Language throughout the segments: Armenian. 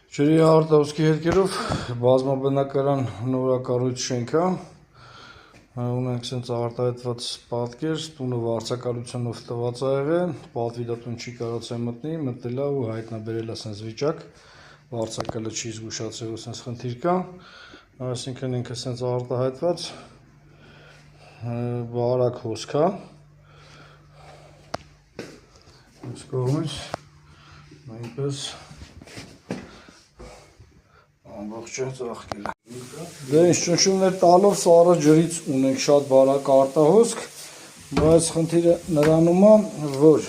Ջրի արտահոսքի հետքերով բազմաբնակարան նորակառույց շենք է, ունենք սենց արտահայտված պատկեր, տունը վարձակալությունով տված ա եղել, պատվիրատուն չի կարողացել մտնել ա ու հայտնաբերել ա սենց վիճակ, վարձակալը չի զգուշացել ու սենց խնդիր կա, այսինքն ինքը սենց արտահայտված, բարակ հոսք է, այս կողմից, նույնպես ամբողջ է ծաղկել է։ Դե ինչ ճնշումներ տալով սառը ջրից ունենք շատ բարակ արտահոսք, բայց խնդիրը նրանում է, որ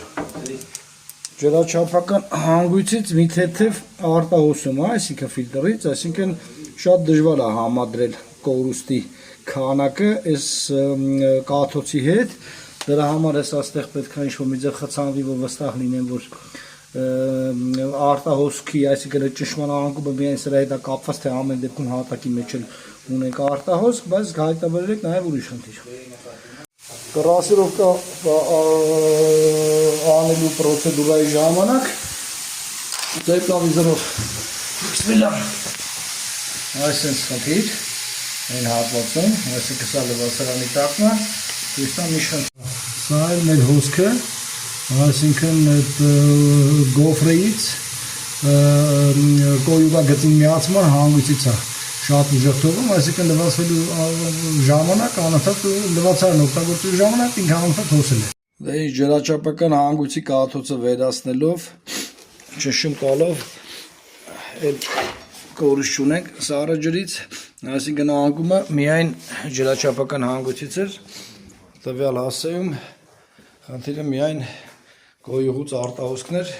ջրաչափական հանգույցից մի թեթև արտահոսում է, այսինքն ֆիլտրից, այսինքն շատ դժվար է համադրել կորուստի քանակը այս կաթոցի հետ, դրա համար ես այստեղ պետք է ինչ-որ մի ձև խցանվի, որ վստահ լինեմ, որ արտահոսքի, այսինքն ճնշման անկումը միայն սրա հետ է կապված, թե ամեն դեպքում հատակի մեջ էլ ունենք արտահոսք, բայց հայտնաբերել եք նաև ուրիշ խնդիր։ Կռասիրովկա անելու պրոցեդուրայի ժամանակ տեպլավիզորով սկսվելա այսպես խնդիր, այն հատվածում, այսինքն սա լվացարանի տակն է, դուստան մի խնդիր։ Սա էլ մեր հոսքը, այսինքն այդ գոֆրեից կոյուղագծին միացման հանգույցից է շատ ուժեղ թողում, այսինքն լվացվելու ժամանակ անընդհատ լվացարն օգտագործելու ժամանակ ինքը անընդհատ հոսել է։ Դե ջրաչափական հանգույցի կաթոցը վերացնելով, ճնշում տալով այդ կորուստ չունենք սառը ջրից, այսինքն անկումը միայն ջրաչափական հանգույցից էր, տվյալ հասցեում խնդիրը միայն կոյուղուց արտահոսքներ,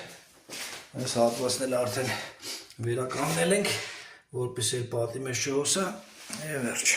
այս հատվածն էլ արդեն վերականգնել ենք, որպեսզի պատի մեջ չհոսա, եւ վերջ։